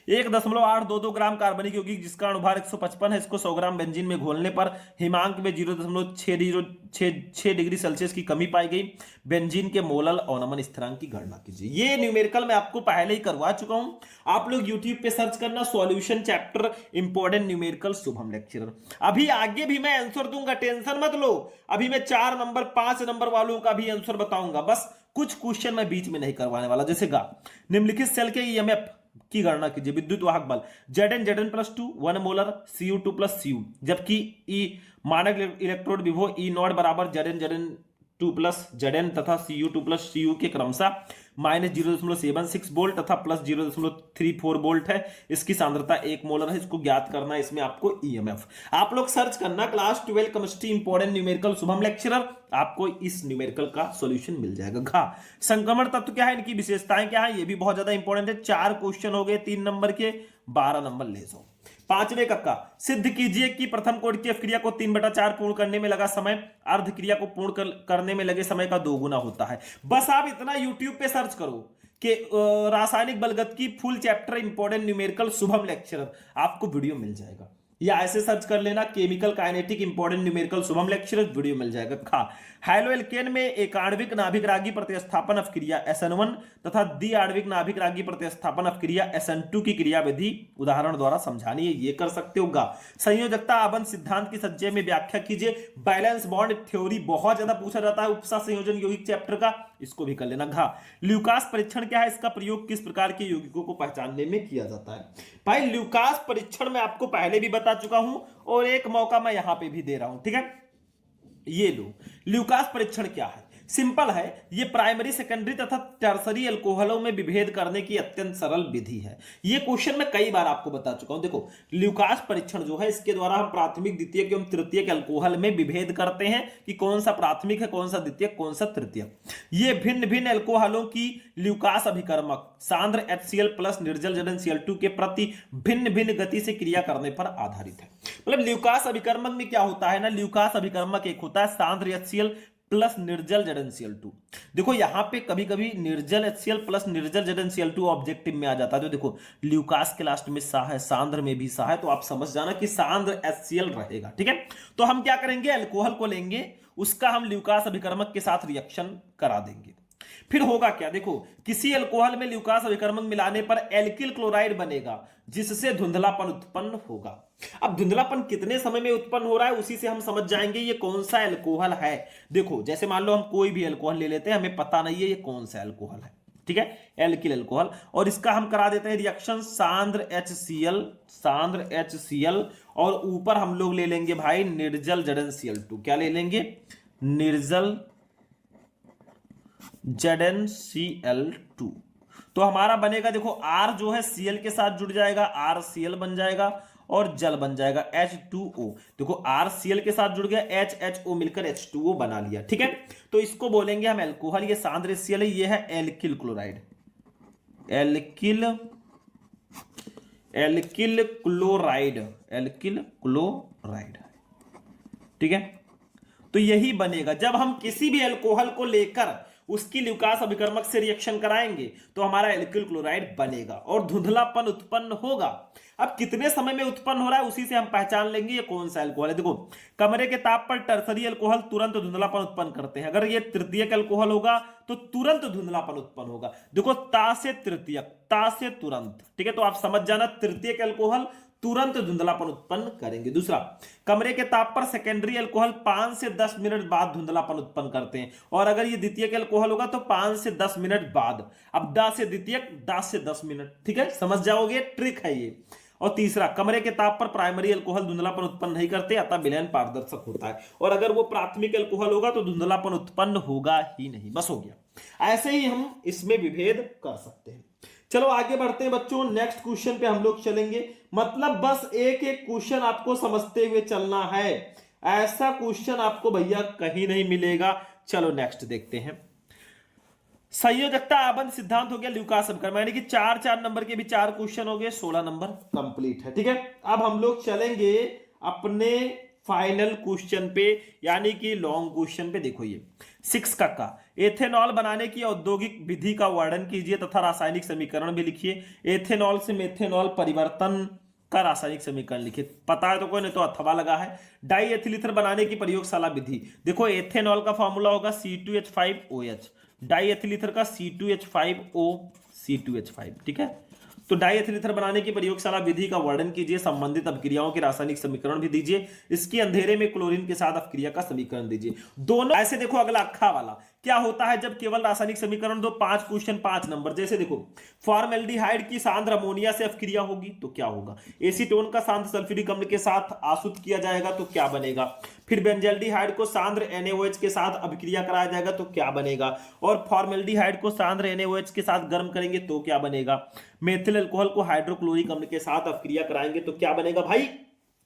1.822 ग्राम कार्बनिक यौगिक जिसका अणुभार 155 है, इसको 100 ग्राम बेंजीन में घोलने पर हिमांक में 0.6 डिग्री सेल्सियस की कमी पाई गई। बेंजीन के मोलल अवनमन स्थिरांक की गणना कीजिए। ये न्यूमेरिकल मैं आपको पहले ही करवा चुका हूं, आप लोग यूट्यूब पे सर्च करना solution chapter important numerical Shubham lecturer. अभी आगे भी मैं आंसर दूंगा, टेंशन मत लो। अभी मैं 4 नंबर 5 नंबर वालों का भी आंसर बताऊंगा, बस कुछ क्वेश्चन मैं बीच में नहीं करवाने वाला। जैसे निम्नलिखित सेल के ईएमएफ की गणना कीजिए। विद्युत वाहक बल Zn plus 2 1 molar Cu2 plus Cu, जबकि ई मानक इलेक्ट्रोड विभव ई नॉट बराबर Zn2 प्लस Zn तथा Cu2 प्लस Cu के क्रमशः -0.76 वोल्ट तथा प्लस 0.34 वोल्ट है। इसकी सांद्रता 1 मोलर है। इसको ज्ञात करना है, इसमें आपको ईएमएफ। आप लोग सर्च करना class 12 chemistry important numerical Shubham lecturer, आपको इस न्यूमेरिकल का सॉल्यूशन मिल जाएगा। घा संक्रमण तत्व क्या है, इनकी विशेषताएं क्या है, ये भी बहुत ज्यादा इंपॉर्टेंट है। 4 क्वेश्चन हो गए 3 नंबर के, 12 नंबर ले जाओ। 5वें कक्का सिद्ध कीजिए कि प्रथम कोटि की अवक्रिया को 3/4 पूर्ण करने में लगा समय अर्ध क्रिया को पूर्ण करने में लगे समय का 2 गुना होता है। बस आप इतना यूट्यूब पे सर्च करो कि रासायनिक बलगत की full chapter important numerical Shubham lecturer, आपको वीडियो मिल जाएगा। या ऐसे सर्च कर लेना chemical kinetic important numerical Shubham lecturer, video मिल जाएगा। खा हैलो एल्केन में एक आणविक नाभिक रागी प्रतिस्थापन अवक्रिया SN1 तथा द्वि आणविक नाभिक रागी प्रतिस्थापन अवक्रिया SN2 की क्रिया विधि उदाहरण द्वारा समझानी है। ये कर सकते होगा। संयोजकता आबंध सिद्धांत की संचय में व्याख्या कीजिए। बैलेंस बॉन्ड थ्योरी बहुत ज्यादा पूछा जाता है उपसा संयोजन यौगिक चैप्टर का, इसको भी कर लेना। घा ल्यूकास परीक्षण क्या है, इसका प्रयोग किस प्रकार के यौगिकों को पहचानने में किया जाता है। भाई ल्यूकास परीक्षण मैं आपको पहले भी बता चुका हूं और एक मौका मैं यहां पे भी दे रहा हूं। ठीक है, ये लो ल्यूकास परीक्षण क्या है, सिंपल है। ये प्राइमरी सेकेंडरी तथा टर्सरी अल्कोहलों में विभेद करने की अत्यंत सरल विधि है। ये क्वेश्चन मैं कई बार आपको बता चुका हूं। देखो ल्यूकास परीक्षण जो है इसके द्वारा हम प्राथमिक द्वितीयक एवं तृतीयक अल्कोहल में विभेद करते हैं कि कौन सा प्राथमिक है, कौन सा द्वितीयक, कौन सा तृतीयक। ये भिन्न भिन्न अल्कोहलों की ल्यूकास अभिकर्मक सांद्र HCl प्लस निर्जल ZnCl2 के प्रति भिन्न भिन्न गति से क्रिया करने पर आधारित है। मतलब ल्यूकास अभिकर्मक में क्या होता है ना, ल्यूकास अभिकर्मक एक होता है सांद्र HCl प्लस निर्जल ZnCl2। देखो यहां पे कभी कभी निर्जल HCl प्लस निर्जल ZnCl2 ऑब्जेक्टिव में आ जाता है। तो देखो ल्यूकास के लास्ट में सा है, सांद्र में भी सा है, तो आप समझ जाना कि सांद्र HCl रहेगा। ठीक है, तो हम क्या करेंगे, अल्कोहल को लेंगे, उसका हम ल्यूकास अभिकर्मक के साथ रिएक्शन करा देंगे। फिर होगा क्या, देखो किसी अल्कोहल में ल्यूकास अभिकर्मक मिलाने पर एल्किल क्लोराइड बनेगा जिससे धुंधलापन उत्पन्न होगा। अब धुंधलापन कितने समय में उत्पन्न हो रहा है उसी से हम समझ जाएंगे ये कौन सा अल्कोहल है। देखो जैसे मान लो हम कोई भी अल्कोहल ले लेते हैं, हमें पता नहीं है ये कौन सा अल्कोहल है। ठीक है, एल्किल अल्कोहल, और इसका हम करा देते हैं रिएक्शन सांद्र HCl और ऊपर हम लोग ले लेंगे भाई निर्जल ZnCl2। क्या ले लेंगे, निर्जल ZnCl2। तो हमारा बनेगा, देखो R जो है Cl के साथ जुड़ जाएगा, RCl बन जाएगा और जल बन जाएगा H2O। देखो RCl के साथ जुड़ गया, HHO मिलकर H2O बना लिया। ठीक है, तो इसको बोलेंगे हम अल्कोहल। ये सांद्र HCl है, ये है एल्किल क्लोराइड, एल्किल क्लोराइड। ठीक है, तो यही बनेगा। जब हम किसी भी अल्कोहल को लेकर उसकी ल्यूकास अभिकर्मक से रिएक्शन कराएंगे तो हमारा एल्किल क्लोराइड बनेगा और धुंधलापन उत्पन्न होगा। अब कितने समय में उत्पन्न हो रहा है उसी से हम पहचान लेंगे ये कौन सा अल्कोहल है। देखो, कमरे के ताप पर टर्सरी अल्कोहल तुरंत धुंधलापन उत्पन्न करते हैं। अगर ये तृतीयक अल्कोहल होगा तो तुरंत धुंधलापन उत्पन्न होगा। देखो, ता से तृतीयक, ता से तुरंत, ठीक है, तो आप समझ जाना तृतीयक अल्कोहल तुरंत धुंधलापन उत्पन्न करेंगे। दूसरा, कमरे के ताप पर सेकेंडरी अल्कोहल 5 से 10 मिनट बाद धुंधलापन उत्पन्न करते हैं, और अगर ये द्वितीयक अल्कोहल होगा तो 5 से 10 मिनट बाद। अब दा से द्वितीयक, दा से 10 मिनट, ठीक है, समझ जाओगे, ट्रिक है ये। और तीसरा, कमरे के ताप पर प्राइमरी अल्कोहल धुंधलापन उत्पन्न नहीं करते, अतः विलयन पारदर्शक होता है, और अगर वो प्राथमिक अल्कोहल होगा तो धुंधलापन उत्पन्न होगा ही नहीं। बस हो गया। ऐसे ही हम इसमें विभेद कर सकते हैं। चलो आगे बढ़ते हैं बच्चों, नेक्स्ट क्वेश्चन पे हम लोग चलेंगे। मतलब बस एक एक क्वेश्चन आपको समझते हुए चलना है, ऐसा क्वेश्चन आपको भैया कहीं नहीं मिलेगा। चलो नेक्स्ट देखते हैं। संयोजकता आबंध सिद्धांत हो गया, ल्यूकास अभिकर्मक, यानी कि 4 नंबर के भी 4 क्वेश्चन हो गए, 16 नंबर कंप्लीट है। ठीक है, अब हम लोग चलेंगे अपने फाइनल क्वेश्चन पे, यानी कि लॉन्ग क्वेश्चन पे। देखो ये 6 का एथेनॉल बनाने की औद्योगिक विधि का वर्णन कीजिए तथा रासायनिक समीकरण भी लिखिए। एथेनॉल से मेथेनॉल परिवर्तन का रासायनिक समीकरण लिखिए। पता है तो कोई, नहीं तो अथवा लगा है। डाई एथिल ईथर बनाने की प्रयोगशाला विधि। देखो, एथेनॉल का फॉर्मूला होगा C2H5OH, डाई एथिल ईथर का C2H5O C2H5, ठीक है। तो डाई एथिल ईथर बनाने की प्रयोगशाला विधि का वर्णन कीजिए, संबंधित अपक्रियाओं के रासायनिक समीकरण भी दीजिए, इसकी अंधेरे में क्लोरीन के साथ अपक्रिया का समीकरण दीजिए। दोनों ऐसे देखो, अगला अक्खा वाला क्या होता है जब केवल रासायनिक समीकरण दो, 5 क्वेश्चन 5 नंबर। जैसे देखो, फॉर्मल्डिहाइड की सांद्र अमोनिया से अपक्रिया होगी तो क्या होगा, एसीटोन का सांद्र सल्फ्यूरिक अम्ल के साथ आसुत किया जाएगा तो क्या बनेगा, फिर बेंजल्डिहाइड को सांद्र NaOH के साथ अभिक्रिया कराया जाएगा तो क्या बनेगा, और फॉर्मल्डिहाइड को सांद्र NaOH के साथ गर्म करेंगे तो क्या बनेगा, मेथिल अल्कोहल को हाइड्रोक्लोरिक अम्ल के साथ अपक्रिया कराएंगे तो क्या बनेगा। भाई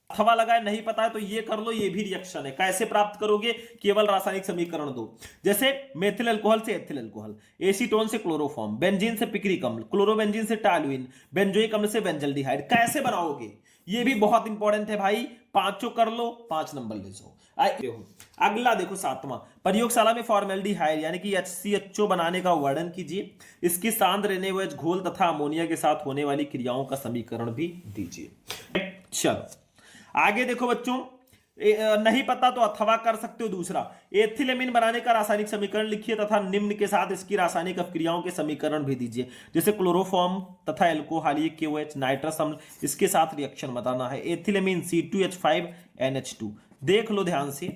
अथवा लगाए, नहीं पता है तो ये कर लो, ये भी रिएक्शन है। कैसे प्राप्त करोगे, केवल रासायनिक समीकरण दो। जैसे मेथिल अल्कोहल से एथिल अल्कोहल, एसीटोन से क्लोरोफॉर्म, बेंजीन से पिक्रिक अम्ल, क्लोरोबेंजीन से टॉल्यूइन, बेंजोइक अम्ल से बेंजल्डिहाइड। कैसे बनाओगे, ये भी बहुत इंपॉर्टेंट है भाई। 5 कर लो, 5 नंबर ले जाओ। अगला देखो 7वां, प्रयोगशाला में फॉर्मल्डिहाइड यानी कि HCHO बनाने का वर्णन कीजिए, इसकी सांद्र NaOH घोल तथा अमोनिया के साथ होने वाली क्रियाओं का समीकरण भी दीजिए। चलो आगे देखो बच्चों, नहीं पता तो अथवा कर सकते हो। दूसरा, एथिलेमिन बनाने का रासायनिक समीकरण लिखिए तथा निम्न के साथ इसकी रासायनिक अपक्रियाओं के समीकरण भी दीजिए, जैसे क्लोरोफॉर्म तथा एल्कोहलिक KOH, नाइट्रस अम्ल, इसके साथ रिएक्शन बताना है। Ethylamine C2H5NH2। देख लो ध्यान से,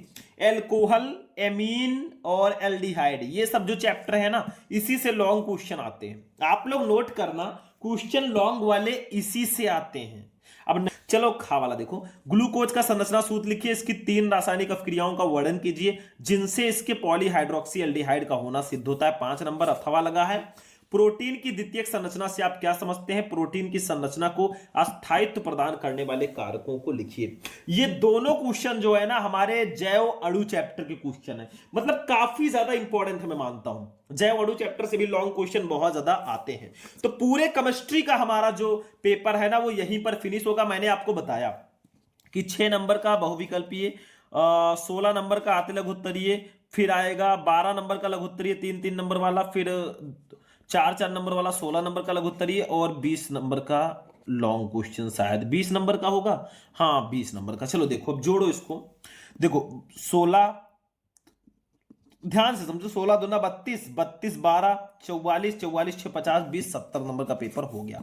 एल्कोहल, एमीन और एल्डिहाइड, ये सब जो चैप्टर है ना, इसी से लॉन्ग क्वेश्चन आते हैं। आप लोग नोट करना, क्वेश्चन लॉन्ग वाले इसी से आते हैं। अब चलो खा वाला देखो, ग्लूकोज का संरचना सूत्र लिखिए, इसकी 3 रासायनिक अपक्रियाओं का वर्णन कीजिए जिनसे इसके पॉलीहाइड्रोक्सी एल्डिहाइड का होना सिद्ध होता है। 5 नंबर अथवा लगा है। प्रोटीन की द्वितीयक संरचना से आप क्या समझते हैं, प्रोटीन की संरचना को अस्थायित्व प्रदान करने वाले कारकों को लिखिए। ये दोनों क्वेश्चन जो है ना, हमारे जैव अणु चैप्टर के क्वेश्चन है, मतलब काफी ज्यादा इंपॉर्टेंट है। मैं मानता हूं जैव अणु चैप्टर से भी लॉन्ग क्वेश्चन बहुत ज्यादा आते हैं। तो पूरे केमिस्ट्री का हमारा जो पेपर है ना, वो यहीं पर फिनिश होगा। मैंने आपको बताया कि 6 नंबर का बहुविकल्पीय, 16 नंबर का आते लघुत्तरीय, फिर आएगा 12 नंबर का लघुत्तरीय 3-3 नंबर वाला, फिर 4-4 नंबर वाला 16 नंबर का लघुत्तरीय, और 20 नंबर का लॉन्ग क्वेश्चन। शायद 20 नंबर का होगा, हाँ 20 नंबर का। चलो देखो, अब जोड़ो इसको। देखो 16, ध्यान से समझो, 16 दूना 32, 32 12 44, 44 6 50, 20 70 नंबर का पेपर हो गया।